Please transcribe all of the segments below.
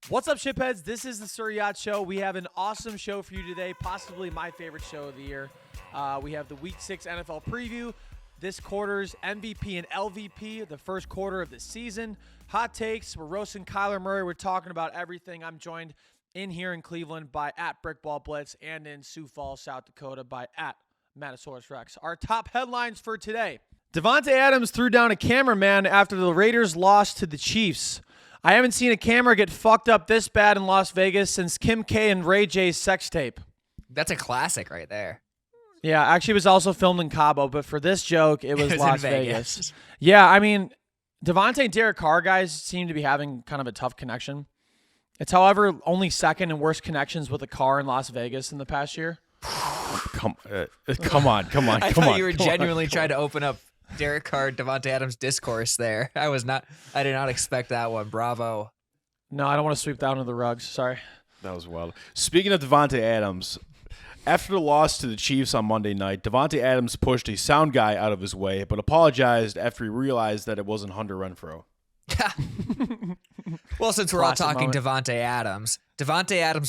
What's up, shipheads? This is the Sir Yacht Show. We have an awesome show for you today, possibly my favorite show of the year. We have the Week 6 NFL preview, this quarter's MVP and LVP, the first quarter of the season, hot takes. We're roasting Kyler Murray. We're talking about everything. I'm joined in here in Cleveland by @BrickWallBlitz and in Sioux Falls, South Dakota by @Matasaurus Our top headlines for today. Davante Adams threw down a cameraman after the Raiders lost to the Chiefs. I haven't seen a camera get fucked up this bad in Las Vegas since Kim K and Ray J's sex tape. That's a classic right there. Yeah, actually it was also filmed in Cabo, but for this joke, it was Las Vegas. Yeah, I mean, Davante and Derek Carr guys seem to be having kind of a tough connection. It's, however, only second and worst connections with a car in Las Vegas in the past year. Come on. I thought you were genuinely trying to open up Derek Carr, Davante Adams discourse there. I did not expect that one. Bravo. No, I don't want to sweep that under the rugs. Sorry. That was wild. Speaking of Davante Adams, after the loss to the Chiefs on Monday night, Davante Adams pushed a sound guy out of his way, but apologized after he realized that it wasn't Hunter Renfrow. Well, since we're all talking Davante Adams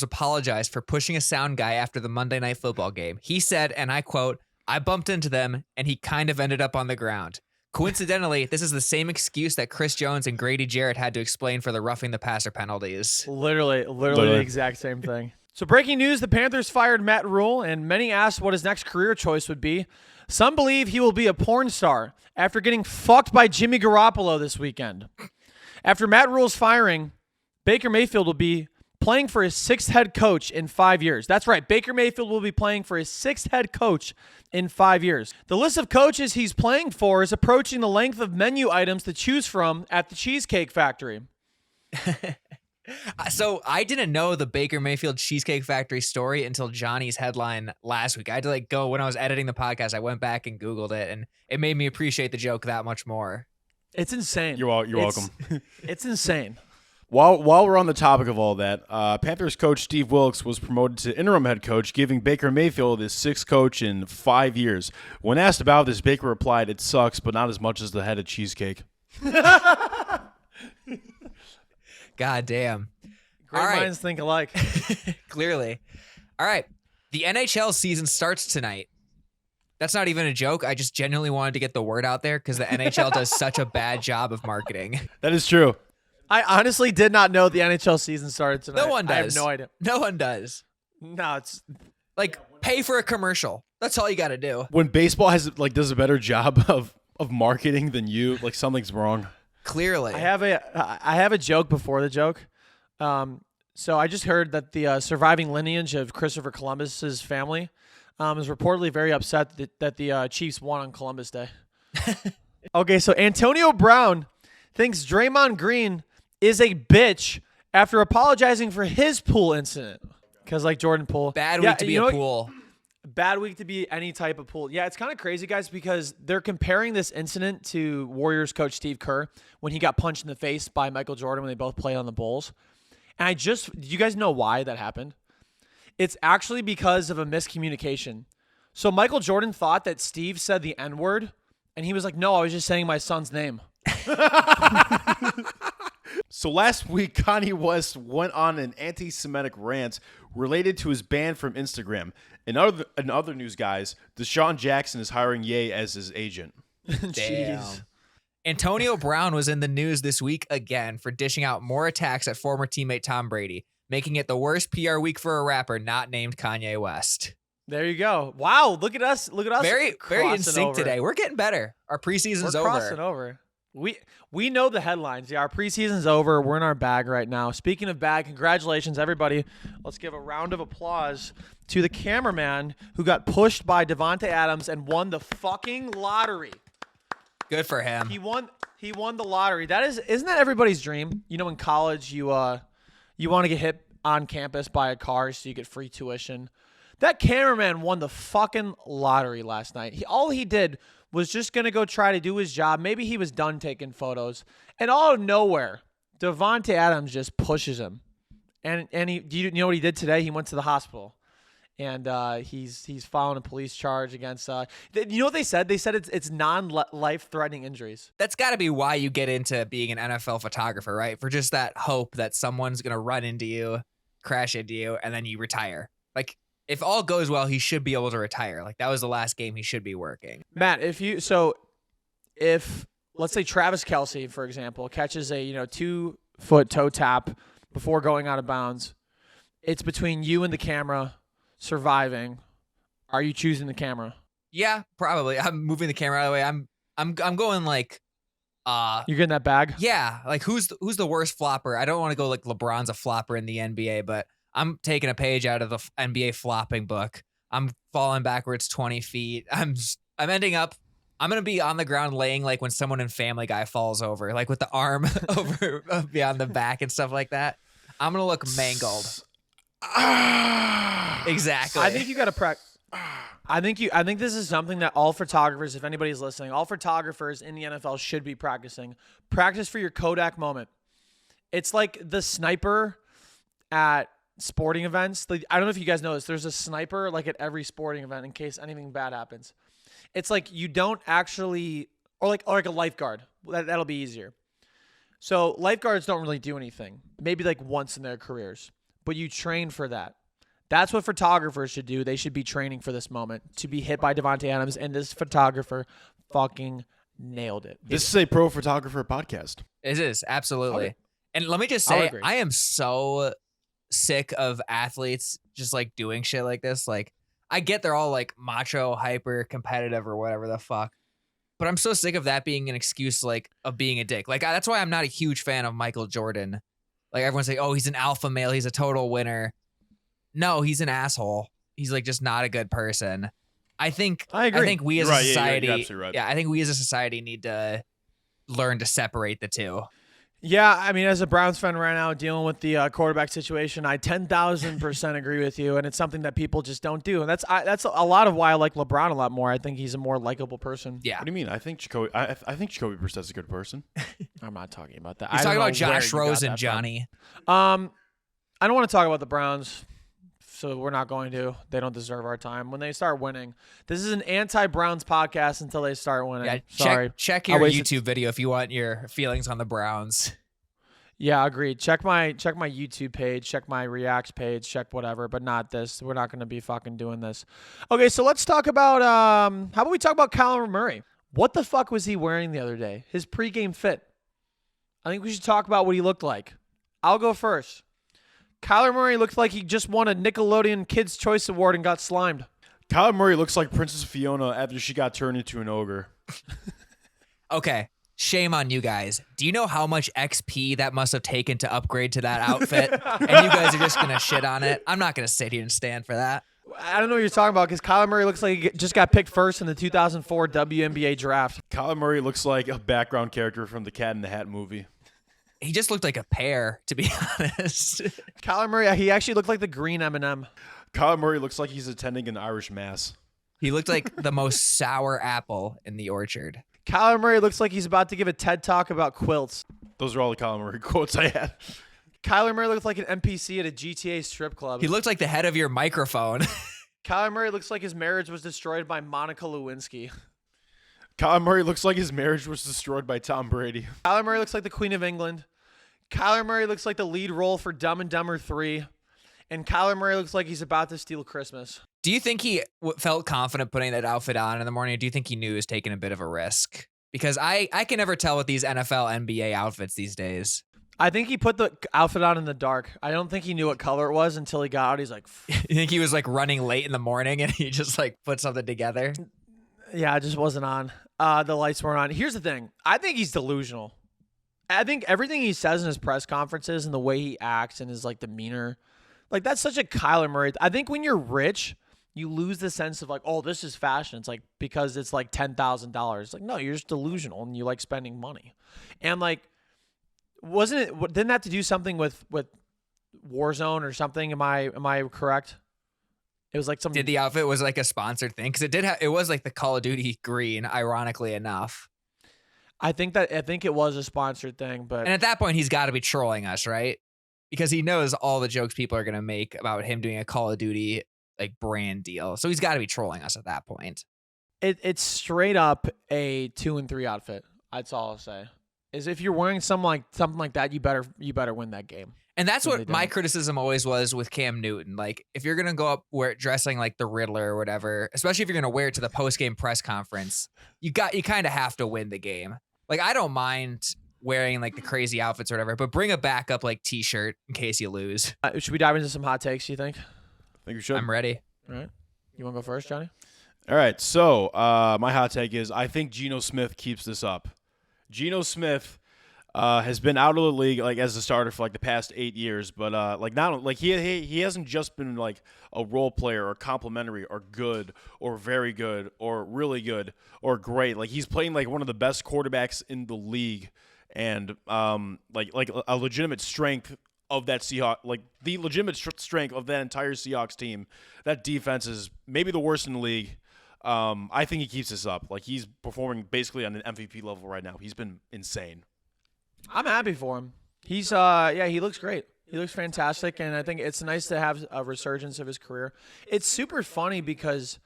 apologized for pushing a sound guy after the Monday Night Football game. He said, and I quote, "I bumped into them, and he kind of ended up on the ground." Coincidentally, this is the same excuse that Chris Jones and Grady Jarrett had to explain for the roughing the passer penalties. Literally the exact same thing. So breaking news, the Panthers fired Matt Rule, and many asked what his next career choice would be. Some believe he will be a porn star after getting fucked by Jimmy Garoppolo this weekend. After Matt Rule's firing, Baker Mayfield will be playing for his sixth head coach in 5 years. That's right. Baker Mayfield will be playing for his sixth head coach in 5 years. The list of coaches he's playing for is approaching the length of menu items to choose from at the Cheesecake Factory. So I didn't know the Baker Mayfield Cheesecake Factory story until Johnny's headline last week. I had to go when I was editing the podcast. I went back and Googled it, and it made me appreciate the joke that much more. It's insane. You're welcome. It's insane. While we're on the topic of all that, Panthers coach Steve Wilkes was promoted to interim head coach, giving Baker Mayfield his sixth coach in 5 years. When asked about this, Baker replied, "It sucks, but not as much as the head of cheesecake." God damn. Great minds think alike. Clearly. All right. The NHL season starts tonight. That's not even a joke. I just genuinely wanted to get the word out there because the NHL does such a bad job of marketing. That is true. I honestly did not know the NHL season started tonight. No one does. I have no idea. No one does. No, it's pay for a commercial. That's all you got to do. When baseball does a better job of marketing than you, something's wrong. Clearly. I have a joke before the joke. So I just heard that the surviving lineage of Christopher Columbus's family is reportedly very upset that the Chiefs won on Columbus Day. Okay, so Antonio Brown thinks Draymond Green is a bitch after apologizing for his pool incident. Because Jordan Poole. Bad week to be a pool. Bad week to be any type of pool. Yeah, it's kind of crazy, guys, because they're comparing this incident to Warriors coach Steve Kerr when he got punched in the face by Michael Jordan when they both played on the Bulls. And do you guys know why that happened? It's actually because of a miscommunication. So Michael Jordan thought that Steve said the N-word, and he was like, "No, I was just saying my son's name." So last week, Kanye West went on an anti-Semitic rant related to his ban from Instagram. In other news, guys, Deshaun Jackson is hiring Ye as his agent. Jeez. Antonio Brown was in the news this week again for dishing out more attacks at former teammate Tom Brady, making it the worst PR week for a rapper not named Kanye West. There you go. Wow, look at us. Very in sync today. We're getting better. Our preseason's over. We're crossing over. We know the headlines. Yeah, our preseason's over. We're in our bag right now. Speaking of bag, congratulations, everybody. Let's give a round of applause to the cameraman who got pushed by Davante Adams and won the fucking lottery. Good for him. He won the lottery. Isn't that everybody's dream? You know, in college, you want to get hit on campus by a car so you get free tuition. That cameraman won the fucking lottery last night. All he did was just going to go try to do his job. Maybe he was done taking photos. And out of nowhere, Davante Adams just pushes him. And do you know what he did today? He went to the hospital. and he's filing a police charge against. You know what they said? They said it's non-life threatening injuries. That's got to be why you get into being an NFL photographer, right? For just that hope that someone's gonna run into you, crash into you, and then you retire. Like, if all goes well, he should be able to retire. Like, that was the last game he should be working. Matt, if let's say Travis Kelce, for example, catches a 2-foot toe tap before going out of bounds, it's between you and the camera surviving. Are you choosing the camera? Yeah, probably. I'm moving the camera out of the way. I'm going like you're getting that bag? Yeah, like who's the worst flopper? I don't want to go like LeBron's a flopper in the NBA, but I'm taking a page out of the NBA flopping book. I'm falling backwards 20 feet. I'm ending up. I'm gonna be on the ground laying like when someone in Family Guy falls over, like with the arm over beyond the back and stuff like that. I'm gonna look mangled. Exactly. I think you got to practice. I think this is something that all photographers, if anybody's listening, all photographers in the NFL should be practicing. Practice for your Kodak moment. It's like the sniper at sporting events. I don't know if you guys know this. There's a sniper like at every sporting event in case anything bad happens. It's like you don't actually, or like a lifeguard. That'll be easier. So lifeguards don't really do anything. Maybe like once in their careers, but you train for that. That's what photographers should do. They should be training for this moment to be hit by Davante Adams, and this photographer fucking nailed it. This is a pro photographer podcast. It is, absolutely. And let me just say, agree. I am so sick of athletes just like doing shit like this. Like, I get they're all like macho, hyper competitive or whatever the fuck, but I'm so sick of that being an excuse like of being a dick. Like, that's why I'm not a huge fan of Michael Jordan. Like, everyone's like, oh, he's an alpha male, he's a total winner. No, he's an asshole. He's like just not a good person. I agree. I think we as a society, you're absolutely right. I think we as a society need to learn to separate the two. Yeah, I mean, as a Browns fan right now dealing with the quarterback situation, I 10,000% agree with you, and it's something that people just don't do. And that's a lot of why I like LeBron a lot more. I think he's a more likable person. Yeah. What do you mean? I think Jacoby Brissett's a good person. I'm not talking about that. He's talking about Josh where you got Rosen, that Johnny. from. I don't want to talk about the Browns, so we're not going to. They don't deserve our time. When they start winning, this is an anti-Browns podcast until they start winning. Yeah, sorry. Check your YouTube video if you want your feelings on the Browns. Yeah, agreed. Check my YouTube page, check my Reacts page, check whatever, but not this. We're not going to be fucking doing this. Okay, so let's talk about how about we talk about Kyler Murray? What the fuck was he wearing the other day? His pregame fit. I think we should talk about what he looked like. I'll go first. Kyler Murray looked like he just won a Nickelodeon Kids' Choice Award and got slimed. Kyler Murray looks like Princess Fiona after she got turned into an ogre. Okay, shame on you guys. Do you know how much XP that must have taken to upgrade to that outfit? And you guys are just going to shit on it? I'm not going to sit here and stand for that. I don't know what you're talking about because Kyler Murray looks like he just got picked first in the 2004 WNBA draft. Kyler Murray looks like a background character from the Cat in the Hat movie. He just looked like a pear, to be honest. Kyler Murray, he actually looked like the green M&M. Kyler Murray looks like he's attending an Irish mass. He looked like the most sour apple in the orchard. Kyler Murray looks like he's about to give a TED Talk about quilts. Those are all the Kyler Murray quotes I had. Kyler Murray looks like an NPC at a GTA strip club. He looked like the head of your microphone. Kyler Murray looks like his marriage was destroyed by Monica Lewinsky. Kyler Murray looks like his marriage was destroyed by Tom Brady. Kyler Murray looks like the Queen of England. Kyler Murray looks like the lead role for Dumb and Dumber 3. And Kyler Murray looks like he's about to steal Christmas. Do you think he felt confident putting that outfit on in the morning? Or do you think he knew he was taking a bit of a risk? Because I can never tell with these NFL, NBA outfits these days. I think he put the outfit on in the dark. I don't think he knew what color it was until he got out. He's like... You think he was like running late in the morning and he just like put something together? Yeah, it just wasn't on. The lights weren't on. Here's the thing. I think he's delusional. I think everything he says in his press conferences and the way he acts and his like demeanor, like that's such a Kyler Murray. I think when you're rich, you lose the sense of like, oh, this is fashion. It's like because it's like $10,000. Like, no, you're just delusional and you like spending money. And like, didn't that have to do something with Warzone or something? Am I correct? It was like something. Did the outfit was like a sponsored thing? Because it was like the Call of Duty green, ironically enough. I think it was a sponsored thing, but and at that point he's got to be trolling us, right? Because he knows all the jokes people are going to make about him doing a Call of Duty like brand deal. So he's got to be trolling us at that point. It's straight up a 2-3 outfit. That's all I'll say. Is if you're wearing something like that, you better win that game. And that's what my criticism always was with Cam Newton. Like, if you're gonna go up dressing like the Riddler or whatever, especially if you're gonna wear it to the post-game press conference, you kind of have to win the game. Like, I don't mind wearing like the crazy outfits or whatever, but bring a backup like T-shirt in case you lose. Should we dive into some hot takes? You think? I think we should. I'm ready. All right. You want to go first, Johnny? All right. So my hot take is I think Geno Smith keeps this up. Geno Smith has been out of the league like as a starter for like the past 8 years, but he hasn't just been like a role player or complimentary or good or very good or really good or great. Like he's playing like one of the best quarterbacks in the league, and like a legitimate strength of that Seahawks, like the legitimate strength of that entire Seahawks team. That defense is maybe the worst in the league. I think he keeps this up. Like he's performing basically on an MVP level right now. He's been insane. I'm happy for him. He's he looks great. He looks fantastic, and I think it's nice to have a resurgence of his career. It's super funny because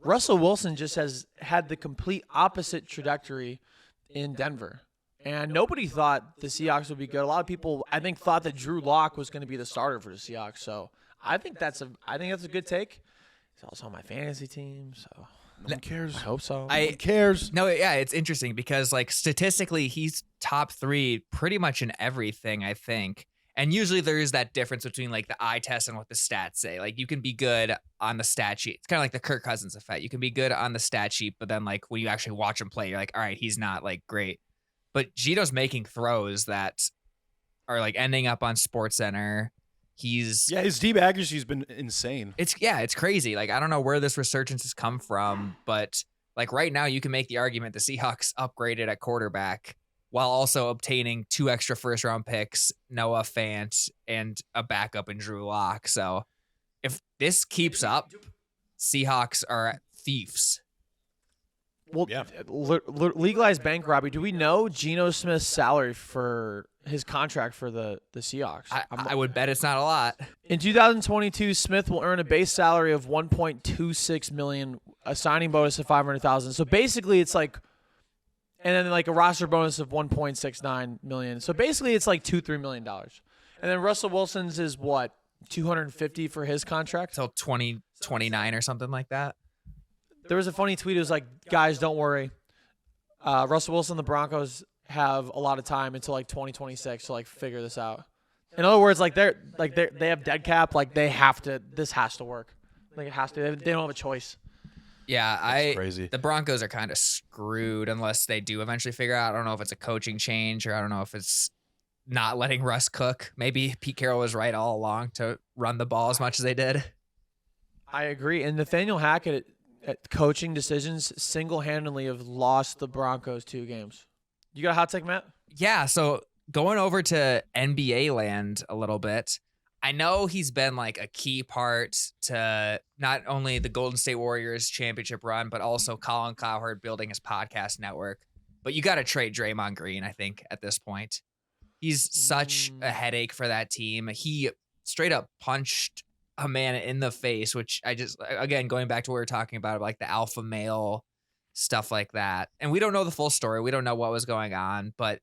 Russell Wilson just has had the complete opposite trajectory in Denver. And nobody thought the Seahawks would be good. A lot of people, I think, thought that Drew Lock was going to be the starter for the Seahawks. So I think that's a good take. He's also on my fantasy team, so no one cares. I hope so. No one cares. No, yeah, it's interesting because like statistically, he's top 3 pretty much in everything, I think. And usually there is that difference between like the eye test and what the stats say. Like you can be good on the stat sheet. It's kind of like the Kirk Cousins effect. You can be good on the stat sheet, but then like when you actually watch him play, you're like, all right, he's not like great. But Geno's making throws that are like ending up on SportsCenter. His deep accuracy's been insane. It's crazy. Like I don't know where this resurgence has come from, but like right now you can make the argument the Seahawks upgraded at quarterback while also obtaining 2 extra first-round picks, Noah Fant, and a backup in Drew Lock. So if this keeps up, Seahawks are thieves. Well, yeah. Legalized bank robbery. Do we know Geno Smith's salary for his contract for the Seahawks? I would bet it's not a lot. In 2022, Smith will earn a base salary of $1.26 million, a signing bonus of $500,000. So basically, it's like, and then like a roster bonus of $1.69 million. So basically, it's like $2-3 million. And then Russell Wilson's is what, $250 for his contract till 2029 or something like that. There was a funny tweet. It was like, guys, don't worry. Russell Wilson and the Broncos have a lot of time until like 2026 to like figure this out. In other words, they have dead cap. Like they have to. This has to work. Like it has to. They don't have a choice. Yeah, That's crazy. The Broncos are kind of screwed unless they do eventually figure out. I don't know if it's a coaching change or I don't know if it's not letting Russ cook. Maybe Pete Carroll was right all along to run the ball as much as they did. I agree. And Nathaniel Hackett at coaching decisions single-handedly have lost the Broncos 2 games. You got a hot take, Matt? Yeah, so going over to NBA land a little bit, I know he's been like a key part to not only the Golden State Warriors championship run, but also Colin Cowherd building his podcast network. But you got to trade Draymond Green, I think, at this point. He's such a headache for that team. He straight up punched a man in the face, which I just, again, going back to what we were talking about like the alpha male stuff like that. And we don't know the full story. We don't know what was going on, but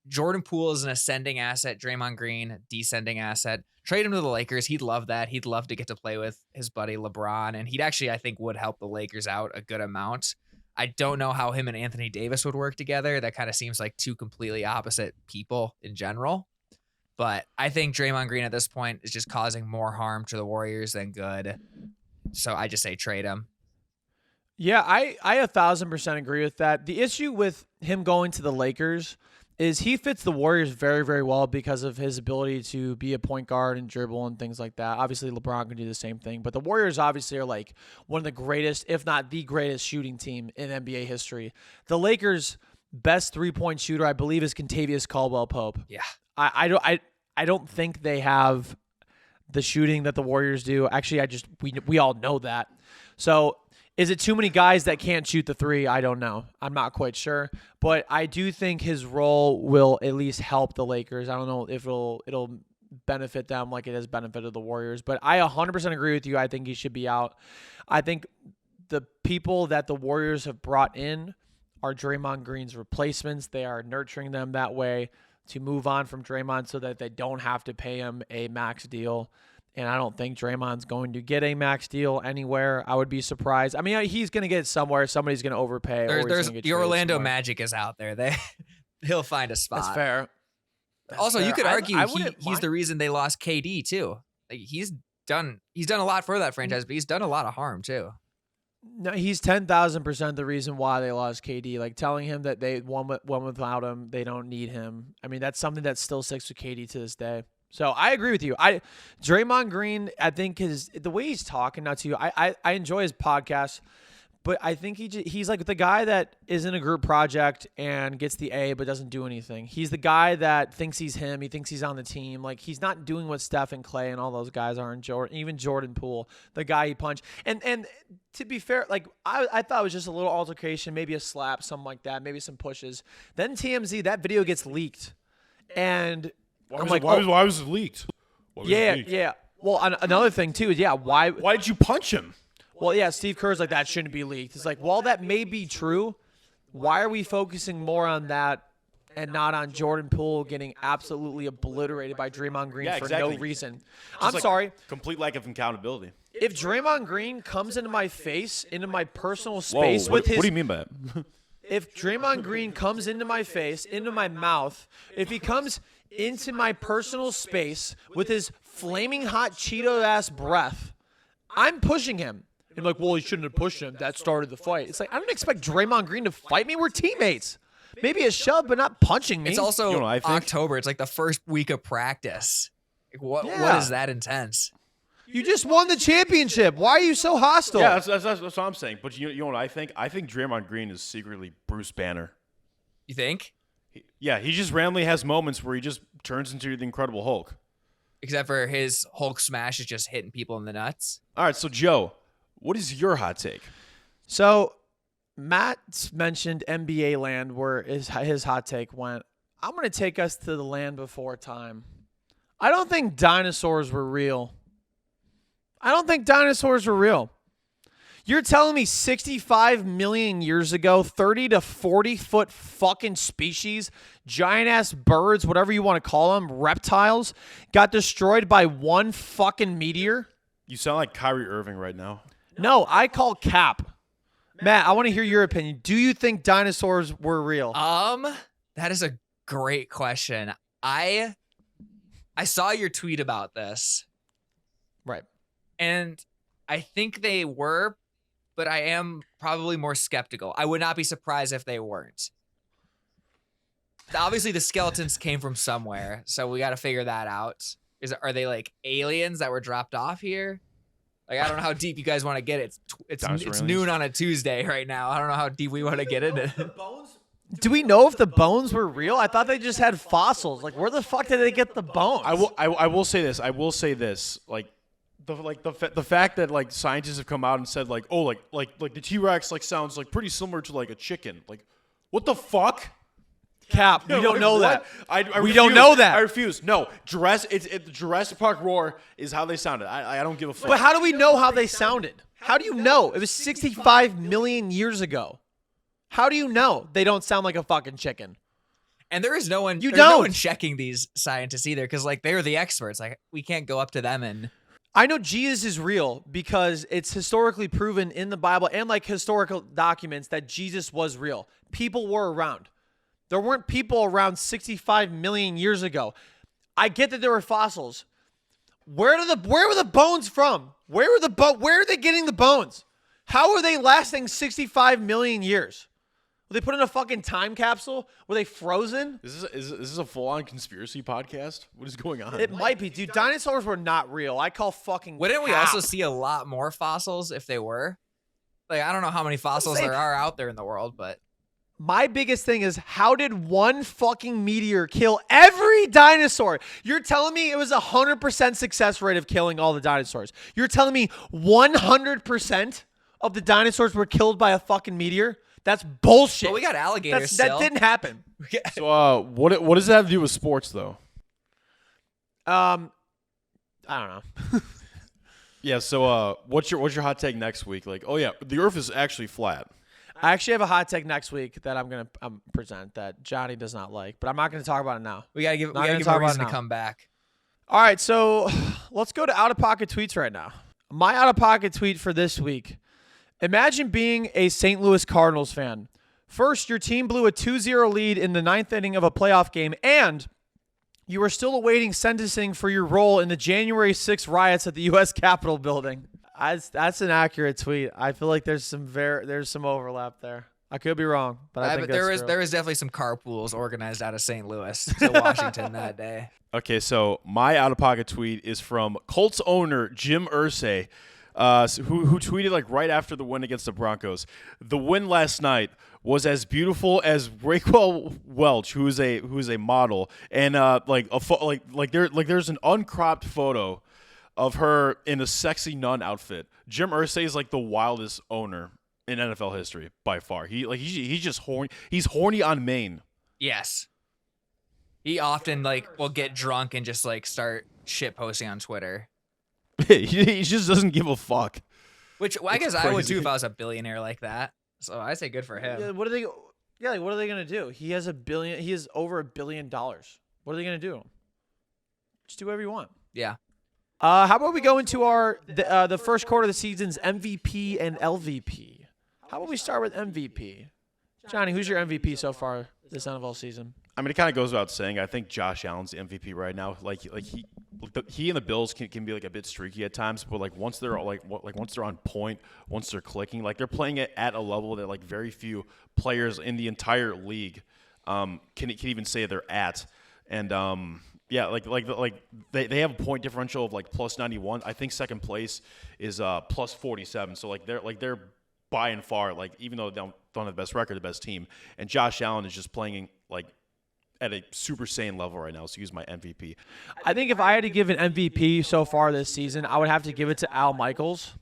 Jordan Poole is an ascending asset. Draymond Green, descending asset. Trade him to the Lakers. He'd love that. He'd love to get to play with his buddy LeBron. And he'd actually, I think, would help the Lakers out a good amount. I don't know how him and Anthony Davis would work together. That kind of seems like 2 completely opposite people in general. But I think Draymond Green at this point is just causing more harm to the Warriors than good. So I just say trade him. Yeah, I 1,000% agree with that. The issue with him going to the Lakers is he fits the Warriors very, very well because of his ability to be a point guard and dribble and things like that. Obviously, LeBron can do the same thing. But the Warriors obviously are like one of the greatest, if not the greatest shooting team in NBA history. The Lakers' best three-point shooter, I believe, is Kentavious Caldwell-Pope. Yeah. I don't think they have the shooting that the Warriors do. Actually, we all know that. So is it too many guys that can't shoot the three? I don't know. I'm not quite sure. But I do think his role will at least help the Lakers. I don't know if it'll benefit them like it has benefited the Warriors. But I 100% agree with you. I think he should be out. I think the people that the Warriors have brought in are Draymond Green's replacements. They are nurturing them that way to move on from Draymond so that they don't have to pay him a max deal. And I don't think Draymond's going to get a max deal anywhere. I would be surprised. I mean, he's going to get it somewhere. Somebody's going to overpay. The Orlando Magic is out there. He'll find a spot. That's fair. Also, fair. you could argue he's mind. the reason they lost KD too. Like he's done a lot for that franchise, but he's done a lot of harm too. No, he's 10,000% the reason why they lost KD. Like telling him that they won without him, they don't need him. I mean, that's something that still sticks with KD to this day. So I agree with you. Draymond Green, I think the way he's talking now too. I enjoy his podcast, but I think he's like the guy that is in a group project and gets the A but doesn't do anything. He's the guy that thinks he's him. He thinks he's on the team. Like he's not doing what Steph and Clay and all those guys are, and even Jordan Poole, the guy he punched. And to be fair, like I thought it was just a little altercation, maybe a slap, something like that, maybe some pushes. Then TMZ, that video gets leaked, and why was it leaked? Yeah. Well, another thing too is why did you punch him? Well, yeah, Steve Kerr's like, that shouldn't be leaked. It's like, while that may be true, why are we focusing more on that and not on Jordan Poole getting absolutely obliterated by Draymond Green for no reason? I'm sorry. Complete lack of accountability. If Draymond Green comes into my face, into my personal space with his... What do you mean by that? If Draymond Green comes into my face, into my mouth, if he comes into my personal space with his flaming hot Cheeto-ass breath, I'm pushing him. And like, well, he shouldn't have pushed him. That started the fight. It's like, I don't expect Draymond Green to fight me. We're teammates. Maybe a shove, but not punching me. It's also October. It's like the first week of practice. Like, what is that intense? You just won the championship. Why are you so hostile? Yeah, that's what I'm saying. But you know what I think? I think Draymond Green is secretly Bruce Banner. You think? He just randomly has moments where he just turns into the Incredible Hulk. Except for his Hulk smash is just hitting people in the nuts. All right, so Joe, what is your hot take? So Matt mentioned NBA land where his hot take went. I'm going to take us to the land before time. I don't think dinosaurs were real. You're telling me 65 million years ago, 30 to 40 foot fucking species, giant ass birds, whatever you want to call them, reptiles, got destroyed by one fucking meteor? You sound like Kyrie Irving right now. No, I call cap. Matt, I want to hear your opinion. Do you think dinosaurs were real? That is a great question. I saw your tweet about this. Right. And I think they were, but I am probably more skeptical. I would not be surprised if they weren't. Obviously, the skeletons came from somewhere, so we got to figure that out. Are they like aliens that were dropped off here? Like, I don't know how deep you guys want to get it. It's noon on a Tuesday right now. I don't know how deep we want to get into it. Do we know if the bones were real? I thought they just had fossils. Like, where the fuck did they get the bones? I will say this. Like the fact that like scientists have come out and said like, oh, like the T-Rex like sounds like pretty similar to like a chicken. Like, what the fuck? Cap, we don't know that. We don't know that. I refuse. No, the Jurassic Park roar is how they sounded. I don't give a fuck. But how do we know how they sounded? How do you know? It was 65 million years ago. How do you know they don't sound like a fucking chicken? And there is no one. There's no one checking these scientists either, because like they're the experts. Like we can't go up to them and. I know Jesus is real because it's historically proven in the Bible and like historical documents that Jesus was real. People were around. There weren't people around 65 million years ago. I get that there were fossils. Where were the bones from? Where are they getting the bones? How are they lasting 65 million years? Were they put in a fucking time capsule? Were they frozen? Is this a full-on conspiracy podcast? What is going on? It might be, dude. Dinosaurs were not real. I call fucking Wouldn't we also see a lot more fossils if they were? Like, I don't know how many fossils there are out there in the world, but... My biggest thing is, how did one fucking meteor kill every dinosaur? You're telling me it was 100% success rate of killing all the dinosaurs. You're telling me 100% of the dinosaurs were killed by a fucking meteor? That's bullshit. But we got alligators That didn't happen. So what does that have to do with sports, though? I don't know. Yeah. So, what's your hot take next week? Like, oh yeah, the Earth is actually flat. I actually have a hot take next week that I'm gonna present that Johnny does not like, but I'm not gonna talk about it now. We gotta give Not him gonna talk a about it reason to now. come back. All right, so let's go to out-of-pocket tweets right now. My out-of-pocket tweet for this week. Imagine being a St. Louis Cardinals fan. First, your team blew a 2-0 lead in the ninth inning of a playoff game, and you were still awaiting sentencing for your role in the January 6th riots at the U.S. Capitol building. That's an accurate tweet. I feel like there's some overlap there. I could be wrong, but I think there that's was true. definitely some carpools organized out of St. Louis to Washington that day. Okay, so my out-of-pocket tweet is from Colts owner Jim Irsay, who tweeted like right after the win against the Broncos. The win last night was as beautiful as Raquel Welch, who is a model, and there's an uncropped photo of her in a sexy nun outfit. Jim Irsay is like the wildest owner in NFL history by far. He's just horny. He's horny on Maine. Yes. He often will get drunk and just start shit posting on Twitter. He just doesn't give a fuck. Which I guess I would crazy. too if I was a billionaire like that. So I say good for him. Yeah, what are they? Yeah, like, what are they gonna do? He has over $1 billion. What are they gonna do? Just do whatever you want. Yeah. How about we go into the first quarter of the season's MVP and LVP? How about we start with MVP? Johnny, who's your MVP so far this NFL season? I mean, it kind of goes without saying. I think Josh Allen's the MVP right now. He and the Bills can be a bit streaky at times, but once they're once they're on point, once they're clicking, they're playing it at a level that very few players in the entire league can even say they're at. And yeah, they have a point differential of plus 91. I think second place is plus 47. So they're by and far even though they don't have the best record, the best team. And Josh Allen is just playing at a super sane level right now, so he's my MVP. I think if I had to give an MVP so far this season, I would have to give it to Al Michaels.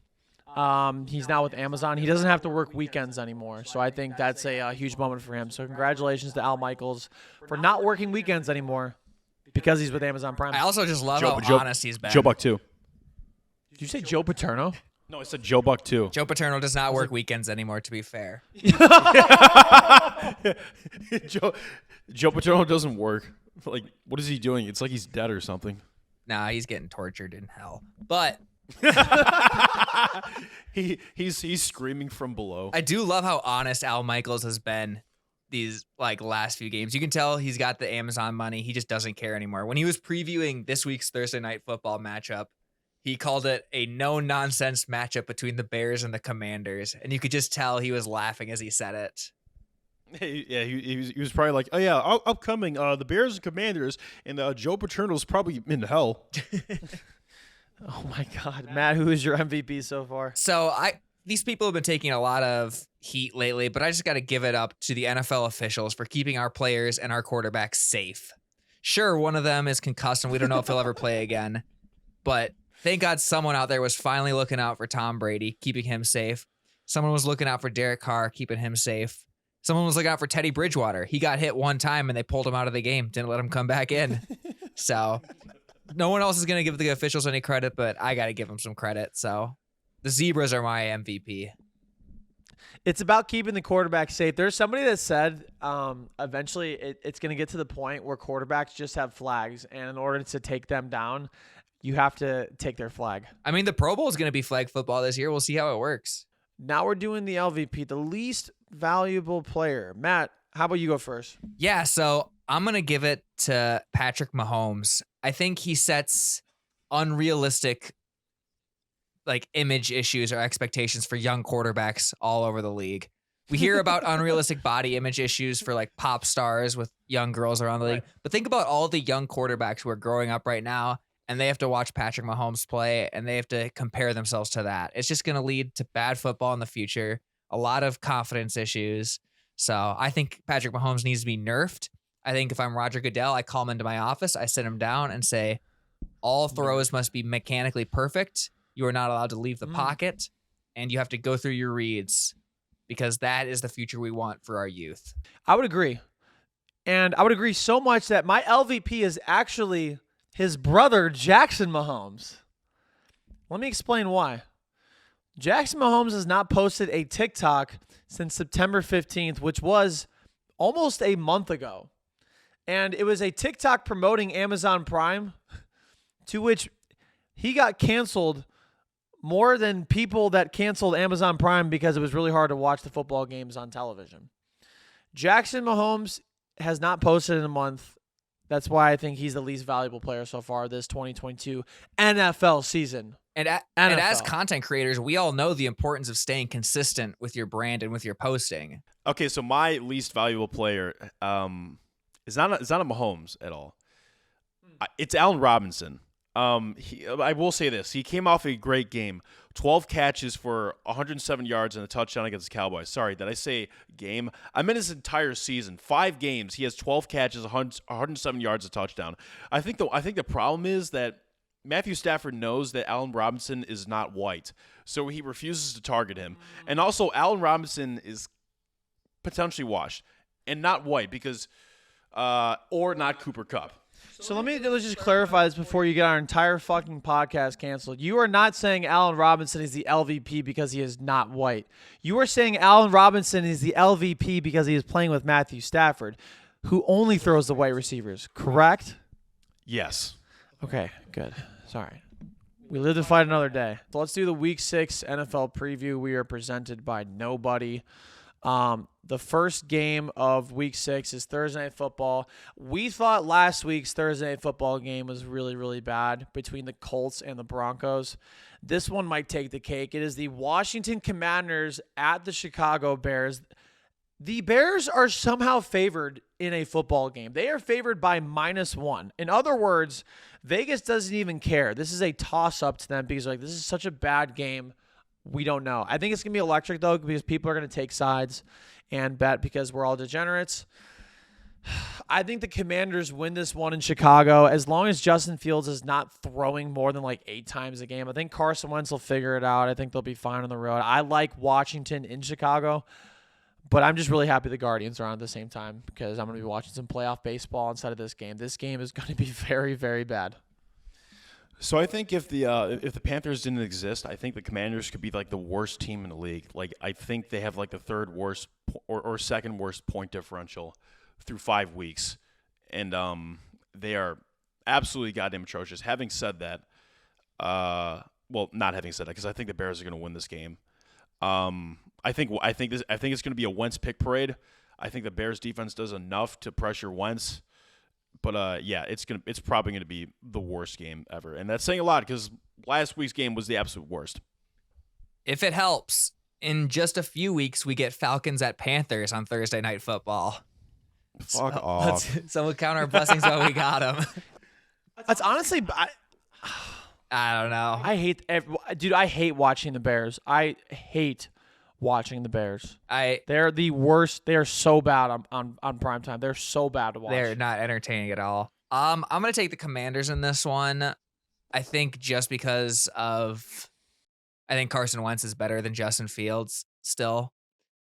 He's now with Amazon. He doesn't have to work weekends anymore, so I think that's a huge moment for him. So congratulations to Al Michaels for not working weekends anymore because he's with Amazon Prime. I also just love how honest he's been. Joe Buck too. Did you say Joe Paterno? No, I said Joe Buck too. Joe Paterno does not work weekends anymore, to be fair. Joe Paterno doesn't work. What is he doing? It's like he's dead or something. Nah, he's getting tortured in hell. But he's screaming from below. I do love how honest Al Michaels has been these last few games. You can tell he's got the Amazon money. He just doesn't care anymore. When he was previewing this week's Thursday Night Football matchup, he called it a no-nonsense matchup between the Bears and the Commanders, and you could just tell he was laughing as he said it. Yeah, he was probably like, oh yeah, upcoming the Bears and Commanders, and Joe Paterno's probably in hell. Oh my God, Matt, who is your MVP so far? So these people have been taking a lot of heat lately, but I just got to give it up to the NFL officials for keeping our players and our quarterbacks safe. Sure, one of them is concussed, and we don't know if he'll ever play again, but thank God someone out there was finally looking out for Tom Brady, keeping him safe. Someone was looking out for Derek Carr, keeping him safe. Someone was looking out for Teddy Bridgewater. He got hit one time, and they pulled him out of the game. Didn't let him come back in. So no one else is going to give the officials any credit, but I got to give them some credit. So the Zebras are my MVP. It's about keeping the quarterback safe. There's somebody that said eventually it's going to get to the point where quarterbacks just have flags, and in order to take them down, you have to take their flag. I mean, the Pro Bowl is going to be flag football this year. We'll see how it works. Now we're doing the LVP, the least valuable player. Matt, how about you go first? Yeah, so I'm going to give it to Patrick Mahomes. I think he sets unrealistic image issues or expectations for young quarterbacks all over the league. We hear about unrealistic body image issues for pop stars with young girls around the league. Right. But think about all the young quarterbacks who are growing up right now, and they have to watch Patrick Mahomes play, and they have to compare themselves to that. It's just going to lead to bad football in the future, a lot of confidence issues. So I think Patrick Mahomes needs to be nerfed. I think if I'm Roger Goodell, I call him into my office, I sit him down and say, all throws must be mechanically perfect. You are not allowed to leave the pocket, and you have to go through your reads because that is the future we want for our youth. I would agree. And I would agree so much that my LVP is actually his brother, Jackson Mahomes. Let me explain why. Jackson Mahomes has not posted a TikTok since September 15th, which was almost a month ago. And it was a TikTok promoting Amazon Prime, to which he got canceled more than people that canceled Amazon Prime because it was really hard to watch the football games on television. Jackson Mahomes has not posted in a month. That's why I think he's the least valuable player so far this 2022 NFL season. And as content creators, we all know the importance of staying consistent with your brand and with your posting. Okay, so my least valuable player is not a Mahomes at all. It's Allen Robinson. I will say this. He came off a great game. 12 catches for 107 yards and a touchdown against the Cowboys. Sorry, did I say game? I meant his entire season. 5 games. He has 12 catches, 107 yards, a touchdown. I think the problem is that Matthew Stafford knows that Allen Robinson is not white, so he refuses to target him. And also, Allen Robinson is potentially washed and not white because or not Cooper Kupp. So let's just clarify this before you get our entire fucking podcast canceled. You are not saying Allen Robinson is the LVP because he is not white. You are saying Allen Robinson is the LVP because he is playing with Matthew Stafford, who only throws the white receivers, correct? Yes. Okay, good. Sorry. We live to fight another day. So let's do the Week 6 NFL preview. We are presented by nobody. The first game of Week 6 is Thursday Night Football. We thought last week's Thursday Night Football game was really, really bad between the Colts and the Broncos. This one might take the cake. It is the Washington Commanders at the Chicago Bears. The Bears are somehow favored in a football game. They are favored by -1. In other words, Vegas doesn't even care. This is a toss-up to them because this is such a bad game. We don't know. I think it's going to be electric, though, because people are going to take sides and bet because we're all degenerates. I think the Commanders win this one in Chicago as long as Justin Fields is not throwing more than 8 times a game. I think Carson Wentz will figure it out. I think they'll be fine on the road. I like Washington in Chicago, but I'm just really happy the Guardians are on at the same time because I'm going to be watching some playoff baseball inside of this game. This game is going to be very, very bad. So I think if the Panthers didn't exist, I think the Commanders could be the worst team in the league. I think they have the third worst or second worst point differential through 5 weeks, and they are absolutely goddamn atrocious. Having said that, not having said that because I think the Bears are going to win this game. I think it's going to be a Wentz pick parade. I think the Bears defense does enough to pressure Wentz. But it's probably going to be the worst game ever, and that's saying a lot because last week's game was the absolute worst. If it helps, in just a few weeks we get Falcons at Panthers on Thursday Night Football. Fuck off. So we'll count our blessings while we got them. That's honestly, I don't know. I hate watching the Bears. I hate watching the Bears. They're the worst. They are so bad on primetime. They're so bad to watch. They're not entertaining at all. I'm going to take the Commanders in this one. I think just because I think Carson Wentz is better than Justin Fields still.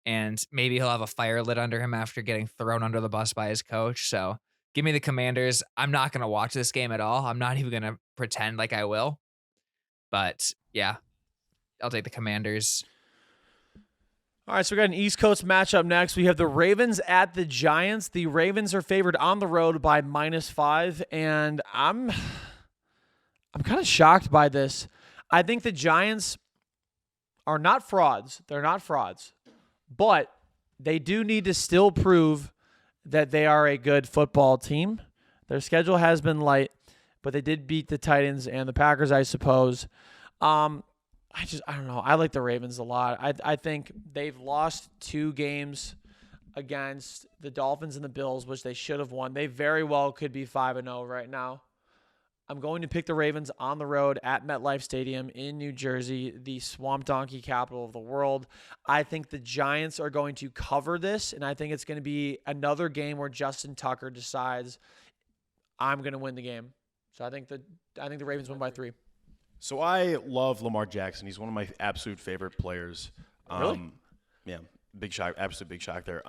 And maybe he'll have a fire lit under him after getting thrown under the bus by his coach. So give me the Commanders. I'm not going to watch this game at all. I'm not even going to pretend like I will. But yeah, I'll take the Commanders. All right, so we got an East Coast matchup next. We have the Ravens at the Giants. The Ravens are favored on the road by -5, and I'm kind of shocked by this. I think the Giants are not frauds. They're not frauds, but they do need to still prove that they are a good football team. Their schedule has been light, but they did beat the Titans and the Packers, I suppose. I don't know. I like the Ravens a lot. I think they've lost 2 games against the Dolphins and the Bills, which they should have won. They very well could be 5-0 right now. I'm going to pick the Ravens on the road at MetLife Stadium in New Jersey, the Swamp Donkey capital of the world. I think the Giants are going to cover this, and I think it's going to be another game where Justin Tucker decides I'm going to win the game. So I think the Ravens win by 3. So I love Lamar Jackson. He's one of my absolute favorite players. Really? Yeah, big shock, absolute big shock there.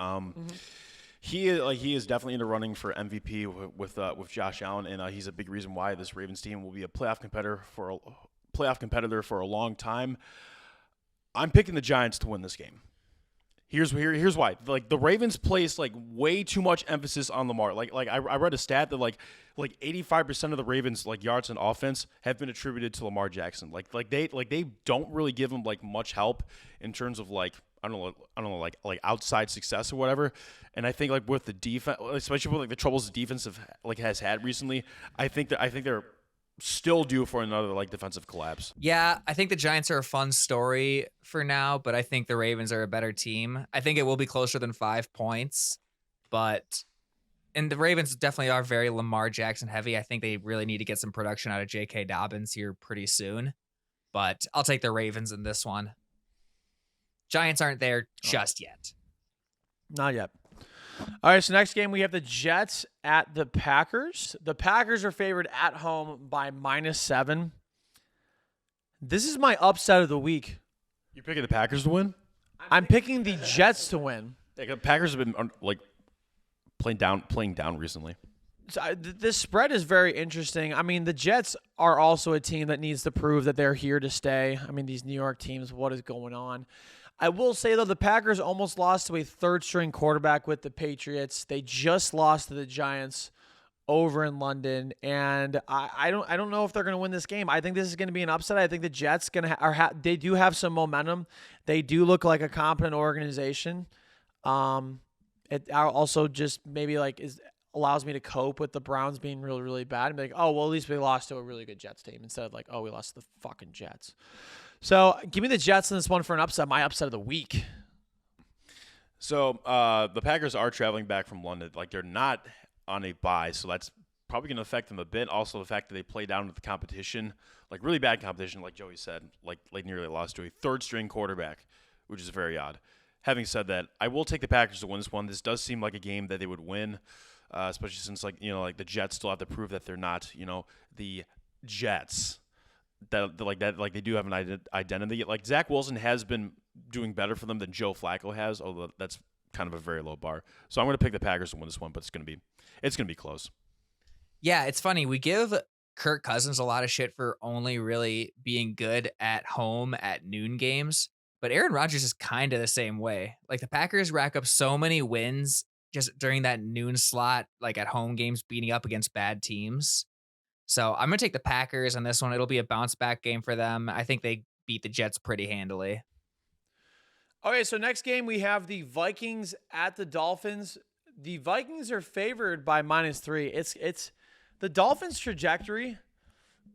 he is definitely in the running for MVP with Josh Allen, and he's a big reason why this Ravens team will be a playoff competitor for a long time. I'm picking the Giants to win this game. Here's why. Like the Ravens place like way too much emphasis on Lamar. Like I read a stat that like 85% of the Ravens like yards in offense have been attributed to Lamar Jackson. Like they don't really give him like much help in terms of like I don't know like outside success or whatever. And I think like with the defense, especially with like the troubles the defense has had recently, I think they're still due for another like defensive collapse. Yeah, I think the Giants are a fun story for now, but I think the Ravens are a better team. I think it will be closer than 5 points, and the Ravens definitely are very Lamar Jackson heavy. I think they really need to get some production out of J.K. Dobbins here pretty soon, but I'll take the Ravens in this one. Giants aren't there just yet. Not yet. All right, so next game we have the Jets at the Packers. The Packers are favored at home by -7. This is my upset of the week. You're picking the Packers to win? I'm picking the Jets to win. Yeah, the Packers have been like playing down recently. So, this spread is very interesting. I mean, the Jets are also a team that needs to prove that they're here to stay. I mean, these New York teams, what is going on? I will say, though, the Packers almost lost to a third-string quarterback with the Patriots. They just lost to the Giants over in London, and I don't know if they're going to win this game. I think this is going to be an upset. I think the Jets they do have some momentum. They do look like a competent organization. It also just maybe like allows me to cope with the Browns being really, really bad and be like, oh, well, at least we lost to a really good Jets team instead of like, oh, we lost to the fucking Jets. So give me the Jets in this one for an upset, my upset of the week. So the Packers are traveling back from London. Like they're not on a bye, so that's probably going to affect them a bit. Also, the fact that they play down to the competition, like really bad competition, like Joey said, like nearly lost to a third-string quarterback, which is very odd. Having said that, I will take the Packers to win this one. This does seem like a game that they would win, especially since like the Jets still have to prove that they're not the Jets. That they do have an identity. Like Zach Wilson has been doing better for them than Joe Flacco has, although that's kind of a very low bar. So I'm going to pick the Packers to win this one, but it's going to be close. Yeah, it's funny. We give Kirk Cousins a lot of shit for only really being good at home at noon games, but Aaron Rodgers is kind of the same way. Like the Packers rack up so many wins just during that noon slot, like at home games, beating up against bad teams. So I'm going to take the Packers on this one. It'll be a bounce-back game for them. I think they beat the Jets pretty handily. Okay, so next game we have the Vikings at the Dolphins. The Vikings are favored by -3. It's the Dolphins' trajectory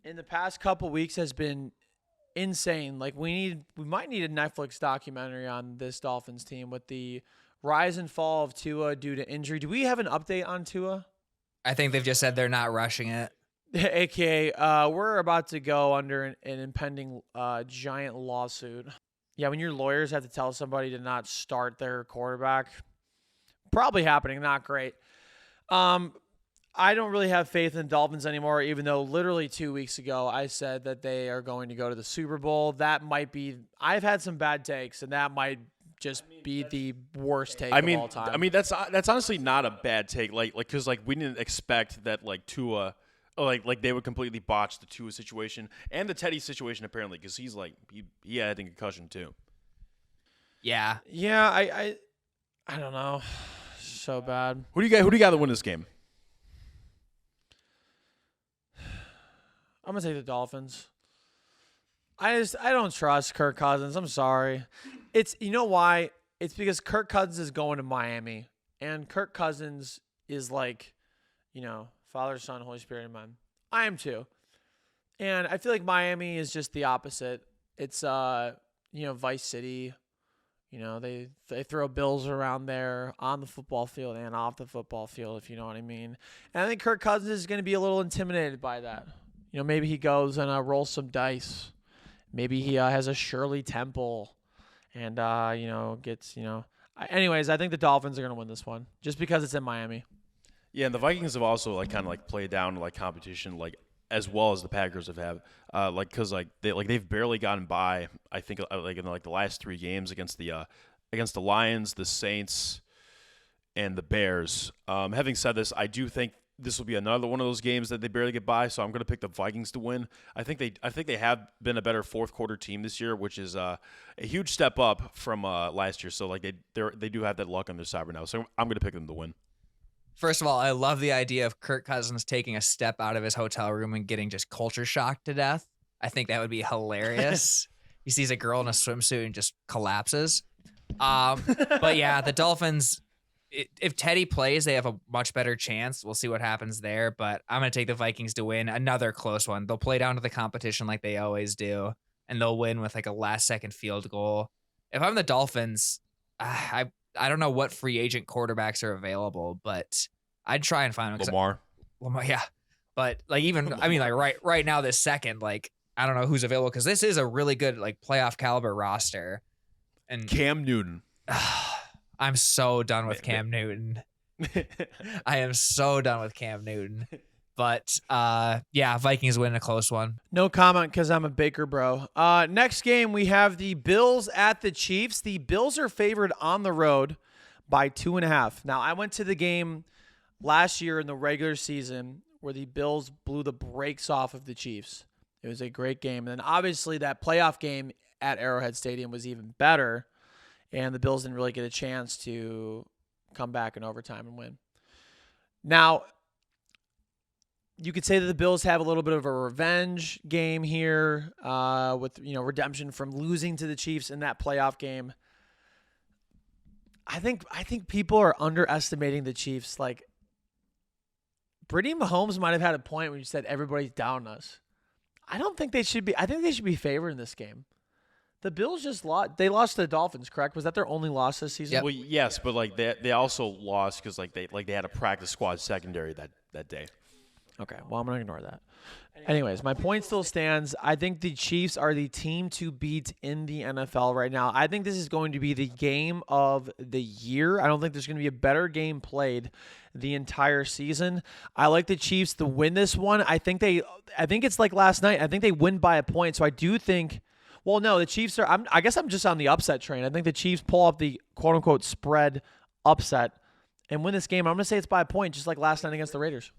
in the past couple weeks has been insane. Like we might need a Netflix documentary on this Dolphins team with the rise and fall of Tua due to injury. Do we have an update on Tua? I think they've just said they're not rushing it. AKA, we're about to go under an impending giant lawsuit. Yeah, when your lawyers have to tell somebody to not start their quarterback, probably happening, not great. I don't really have faith in the Dolphins anymore, even though literally 2 weeks ago I said that they are going to go to the Super Bowl. That might be – I've had some bad takes, and that might just be the worst take of all time. I mean, that's honestly not a bad take, because we didn't expect that Tua – like they would completely botch the Tua situation and the Teddy situation apparently because he's he had a concussion too. Yeah. Yeah, I don't know. So bad. Who do you got to win this game? I'm gonna take the Dolphins. I don't trust Kirk Cousins. I'm sorry. It's why? It's because Kirk Cousins is going to Miami, and Kirk Cousins is Father, Son, Holy Spirit, Amen. I am too. And I feel like Miami is just the opposite. It's Vice City. They throw bills around there on the football field and off the football field, if you know what I mean. And I think Kirk Cousins is going to be a little intimidated by that. Maybe he goes and rolls some dice. Maybe he has a Shirley Temple and gets. Anyways, I think the Dolphins are going to win this one just because it's in Miami. Yeah, and the Vikings have also played down competition as well as the Packers have because they've barely gotten by. I think in the last 3 games against the Lions, the Saints, and the Bears. Having said this, I do think this will be another one of those games that they barely get by, so I'm going to pick the Vikings to win. I think they have been a better fourth quarter team this year, which is a huge step up from last year. So like they do have that luck on their side right now. So I'm going to pick them to win. First of all, I love the idea of Kirk Cousins taking a step out of his hotel room and getting just culture shocked to death. I think that would be hilarious. He sees a girl in a swimsuit and just collapses. But yeah, the Dolphins, if Teddy plays, they have a much better chance. We'll see what happens there, but I'm going to take the Vikings to win. Another close one. They'll play down to the competition like they always do, and they'll win with like a last-second field goal. If I'm the Dolphins, I don't know what free agent quarterbacks are available, but I'd try and find them. Lamar, yeah. But like right now, this second, like I don't know who's available because this is a really good like playoff caliber roster. And Cam Newton. I'm so done with Cam Newton. I am so done with Cam Newton. But yeah, Vikings win a close one. No comment because I'm a Baker bro. Next game, we have the Bills at the Chiefs. The Bills are favored on the road by 2.5. Now, I went to the game last year in the regular season where the Bills blew the brakes off of the Chiefs. It was a great game. And then obviously that playoff game at Arrowhead Stadium was even better. And the Bills didn't really get a chance to come back in overtime and win. Now, you could say that the Bills have a little bit of a revenge game here with, redemption from losing to the Chiefs in that playoff game. I think people are underestimating the Chiefs. Like, Brittany Mahomes might have had a point when you said everybody's down us. I don't think they should be. I think they should be favored in this game. The Bills just lost. They lost to the Dolphins, correct? Was that their only loss this season? Yep. Well, yes, but like they also lost because they had a practice squad secondary that day. Okay, well, I'm going to ignore that. Anyways, my point still stands. I think the Chiefs are the team to beat in the NFL right now. I think this is going to be the game of the year. I don't think there's going to be a better game played the entire season. I like the Chiefs to win this one. I think it's like last night. I think they win by a point. So I do think, well, no, the Chiefs are, I guess I'm just on the upset train. I think the Chiefs pull off the quote unquote spread upset and win this game. I'm going to say it's by a point, just like last night against the Raiders.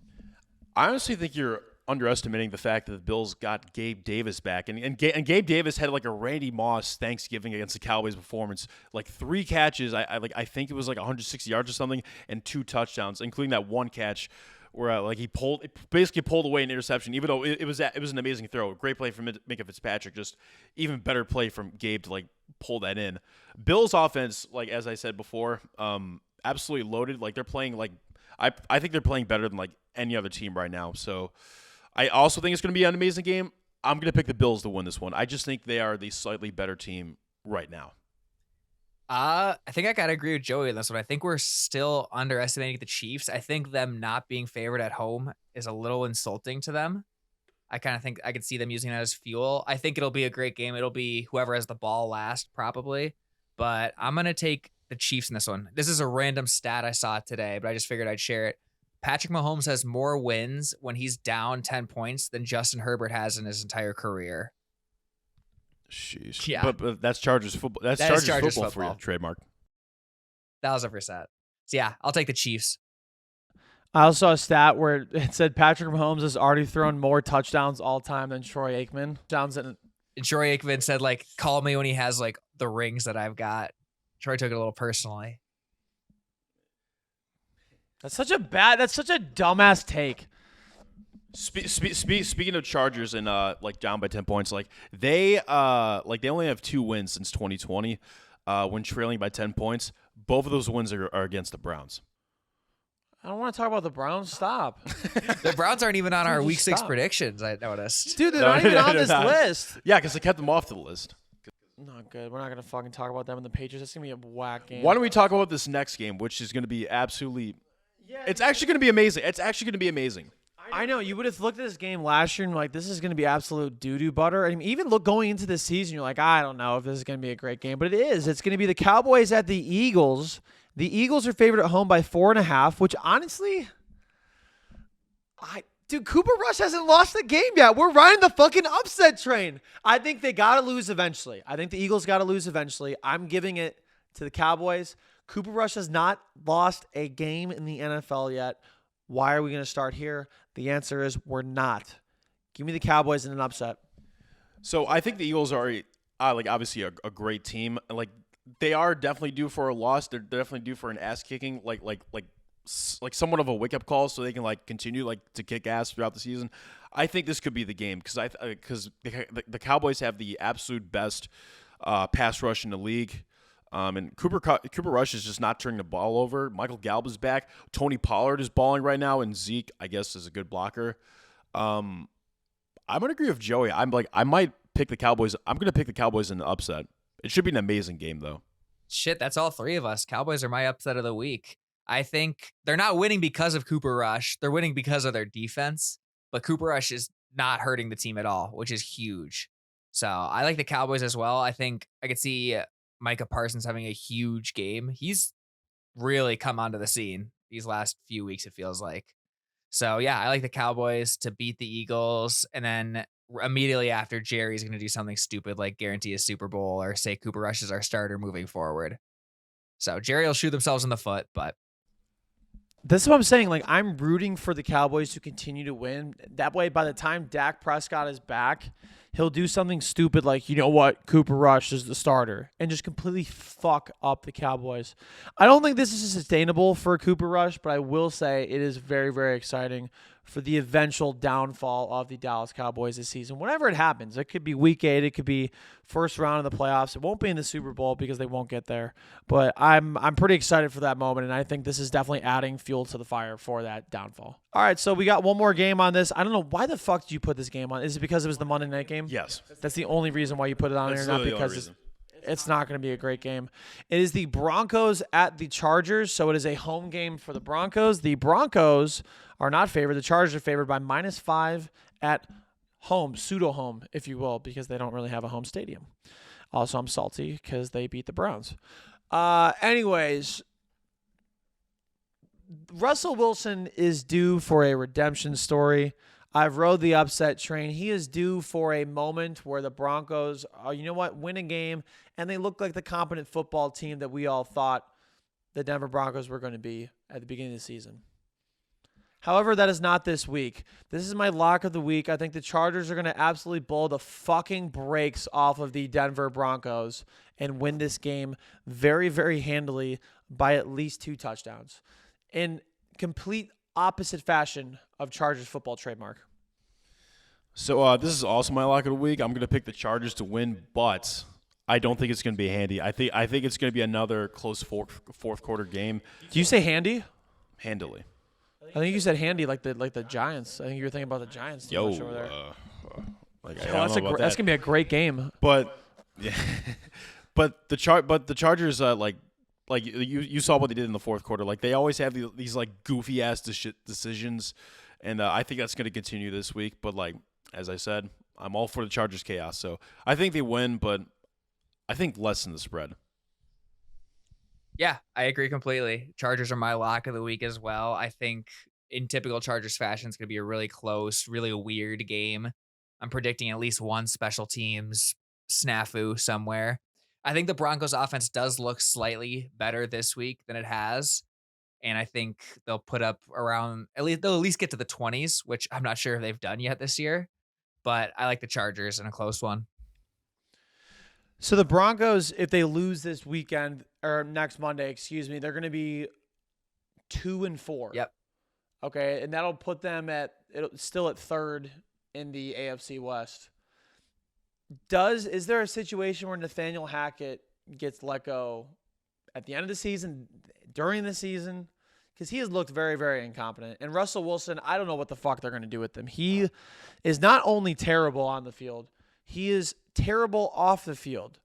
I honestly think you're underestimating the fact that the Bills got Gabe Davis back, and Gabe Davis had like a Randy Moss Thanksgiving against the Cowboys performance, like 3 catches. I think it was like 160 yards or something, and 2 touchdowns, including that one catch where he basically pulled away an interception. Even though it was an amazing throw, great play from Minka Fitzpatrick, just even better play from Gabe to like pull that in. Bills offense, like as I said before, absolutely loaded. Like they're playing like. I think they're playing better than like any other team right now. So I also think it's going to be an amazing game. I'm going to pick the Bills to win this one. I just think they are the slightly better team right now. I think I got to agree with Joey on this one. I think we're still underestimating the Chiefs. I think them not being favored at home is a little insulting to them. I kind of think I could see them using that as fuel. I think it'll be a great game. It'll be whoever has the ball last probably. But I'm going to take the Chiefs in this one. This is a random stat I saw today, but I just figured I'd share it. Patrick Mahomes has more wins when he's down 10 points than Justin Herbert has in his entire career. Sheesh. Yeah. But that's Chargers football. That's Chargers football for you, trademark. 1,000%. So yeah, I'll take the Chiefs. I also saw a stat where it said Patrick Mahomes has already thrown more touchdowns all time than Troy Aikman. And Troy Aikman said, like, call me when he has like the rings that I've got. Troy took it a little personally. That's such a dumbass take. Speaking of Chargers and like down by 10 points, like they only have 2 wins since 2020 when trailing by 10 points. Both of those wins are against the Browns. I don't want to talk about the Browns. Stop. The Browns aren't even on our Dude, week 6 stop. predictions, I noticed. Dude, they're not even on this list. Yeah, because they kept them off the list. Not good. We're not going to fucking talk about them and the Patriots. It's going to be a whack game. Why don't we talk about this next game, which is going to be absolutely – it's actually going to be amazing. It's actually going to be amazing. I know. You would have looked at this game last year and like, this is going to be absolute doo-doo butter. I mean, even going into this season, you're like, I don't know if this is going to be a great game. But it is. It's going to be the Cowboys at the Eagles. The Eagles are favored at home by 4.5, which honestly – Dude, Cooper Rush hasn't lost the game yet. We're riding the fucking upset train. I think they got to lose eventually. I think the Eagles got to lose eventually. I'm giving it to the Cowboys. Cooper Rush has not lost a game in the NFL yet. Why are we going to start here? The answer is we're not. Give me the Cowboys in an upset. So I think the Eagles are obviously a great team. Like they are definitely due for a loss. They're definitely due for an ass kicking, like somewhat of a wake up call, so they can continue to kick ass throughout the season. I think this could be the game because the Cowboys have the absolute best pass rush in the league. And Cooper Rush is just not turning the ball over. Michael Gallup is back. Tony Pollard is balling right now, and Zeke, I guess, is a good blocker. I'm gonna agree with Joey. I might pick the Cowboys. I'm gonna pick the Cowboys in the upset. It should be an amazing game, though. Shit, that's all three of us. Cowboys are my upset of the week. I think they're not winning because of Cooper Rush. They're winning because of their defense. But Cooper Rush is not hurting the team at all, which is huge. So I like the Cowboys as well. I think I could see Micah Parsons having a huge game. He's really come onto the scene these last few weeks, it feels like. So, yeah, I like the Cowboys to beat the Eagles. And then immediately after, Jerry's going to do something stupid like guarantee a Super Bowl or say Cooper Rush is our starter moving forward. So Jerry will shoot themselves in the foot, but this is what I'm saying. I'm rooting for the Cowboys to continue to win. That way, by the time Dak Prescott is back, he'll do something stupid like, you know what, Cooper Rush is the starter, and just completely fuck up the Cowboys. I don't think this is sustainable for Cooper Rush, but I will say it is very, very exciting for the eventual downfall of the Dallas Cowboys this season. Whenever it happens, it could be week 8, it could be first round of the playoffs. It won't be in the Super Bowl because they won't get there. But I'm pretty excited for that moment, and I think this is definitely adding fuel to the fire for that downfall. All right, so we got one more game on this. I don't know, why the fuck did you put this game on? Is it because it was the Monday night game? Yes. That's the only reason why you put it on here, not because it's not going to be a great game. It is the Broncos at the Chargers, so it is a home game for the Broncos. The Broncos are not favored. The Chargers are favored by -5 at home, pseudo-home, if you will, because they don't really have a home stadium. Also, I'm salty because they beat the Browns. Anyways, Russell Wilson is due for a redemption story. I've rode the upset train. He is due for a moment where the Broncos, win a game, and they look like the competent football team that we all thought the Denver Broncos were going to be at the beginning of the season. However, that is not this week. This is my lock of the week. I think the Chargers are going to absolutely blow the fucking brakes off of the Denver Broncos and win this game very, very handily by at least 2 touchdowns. In complete opposite fashion of Chargers football trademark. So this is also my lock of the week. I'm going to pick the Chargers to win, but I don't think it's going to be handy. I think it's going to be another close fourth quarter game. Do you say handy? Handily. I think you said handy like the Giants. I think you were thinking about the Giants too much over there. That's going to be a great game. But yeah, but the Chargers you saw what they did in the fourth quarter. Like they always have these goofy ass decisions, and I think that's going to continue this week. But as I said, I'm all for the Chargers chaos. So I think they win, but I think less than the spread. yeah, I agree completely. Chargers are my lock of the week as well. I think in typical Chargers fashion, it's going to be a really close, really weird game. I'm predicting at least one special teams snafu somewhere. I think the Broncos offense does look slightly better this week than it has. And I think they'll put up around, they'll at least get to the 20s, which I'm not sure if they've done yet this year. But I like the Chargers in a close one. So the Broncos, if they lose this weekend or next Monday, they're going to be 2-4. Yep. Okay, and that'll put them still at 3rd in the AFC West. Is there a situation where Nathaniel Hackett gets let go at the end of the season, during the season? Because he has looked very, very incompetent. And Russell Wilson, I don't know what the fuck they're going to do with him. He is not only terrible on the field, he is terrible off the field.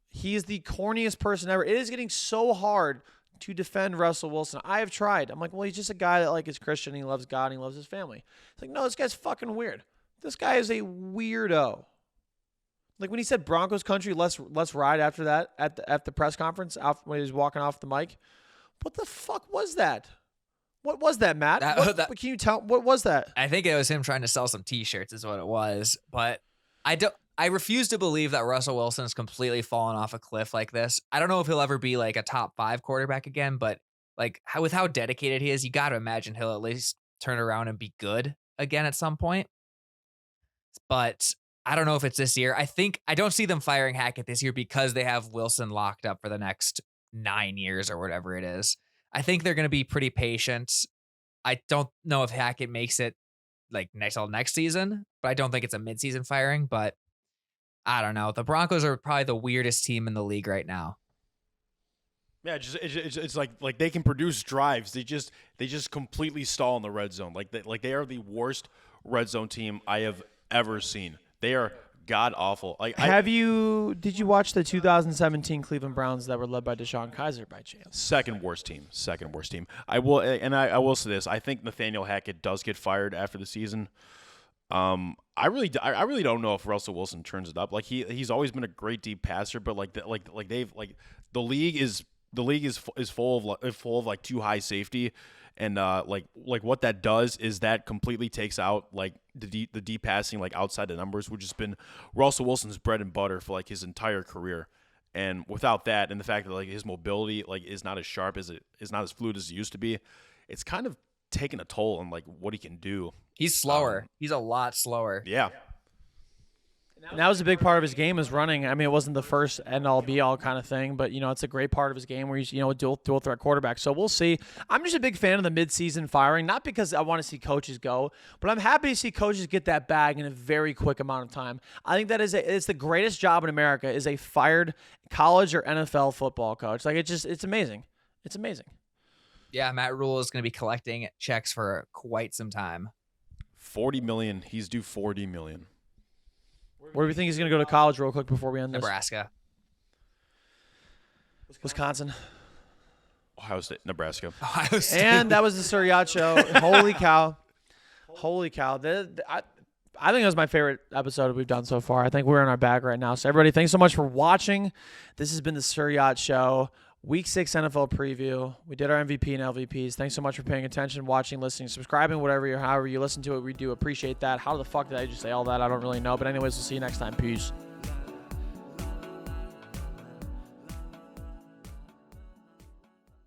He is the corniest person ever. It is getting so hard to defend Russell Wilson. I have tried. I'm like, well, he's just a guy that is Christian. He loves God. And he loves his family. It's like, no, this guy's fucking weird. This guy is a weirdo. Like when he said Broncos country, let's ride after that at the press conference when he was walking off the mic. What the fuck was that? What was that, Matt? Can you tell? What was that? I think it was him trying to sell some T-shirts is what it was. But I don't. I refuse to believe that Russell Wilson has completely fallen off a cliff like this. I don't know if he'll ever be like a top 5 quarterback again, but like with how dedicated he is, you got to imagine he'll at least turn around and be good again at some point. But I don't know if it's this year. I don't see them firing Hackett this year because they have Wilson locked up for the next 9 years or whatever it is. I think they're going to be pretty patient. I don't know if Hackett makes it like next season, but I don't think it's a midseason firing. But I don't know. The Broncos are probably the weirdest team in the league right now. Yeah, it's like they can produce drives. They just completely stall in the red zone. Like they are the worst red zone team I have ever seen. They are god awful. Like, did you watch the 2017 Cleveland Browns that were led by Deshaun Kaiser by chance? Second worst team. I will say this. I think Nathaniel Hackett does get fired after the season. I really don't know if Russell Wilson turns it up. Like he's always been a great deep passer, but the league is full of like too high safety, and like what that does is that completely takes out like the deep passing like outside the numbers, which has been Russell Wilson's bread and butter for like his entire career. And without that, and the fact that like his mobility like is not as sharp as it is not as fluid as it used to be, it's kind of taking a toll on like what he can do. He's slower. He's a lot slower. Yeah. And that was a big part of his game is running. I mean, it wasn't the first end-all, be-all kind of thing, but, it's a great part of his game where he's, a dual-threat quarterback. So we'll see. I'm just a big fan of the mid-season firing, not because I want to see coaches go, but I'm happy to see coaches get that bag in a very quick amount of time. I think that it's the greatest job in America is a fired college or NFL football coach. Like, it's amazing. It's amazing. Yeah, Matt Rule is going to be collecting checks for quite some time. $40 million. He's due $40 million. Where do we think he's going to go to college real quick before we end this? Nebraska. Wisconsin. Ohio State. Nebraska. Ohio State. And that was the Sir Yacht Show. Holy cow. I think it was my favorite episode we've done so far. I think we're in our bag right now. So everybody, thanks so much for watching. This has been the Sir Yacht Show. Week 6 NFL preview. We did our MVP and LVPs. Thanks so much for paying attention, watching, listening, subscribing, however you listen to it. We do appreciate that. How the fuck did I just say all that? I don't really know. But anyways, we'll see you next time. Peace.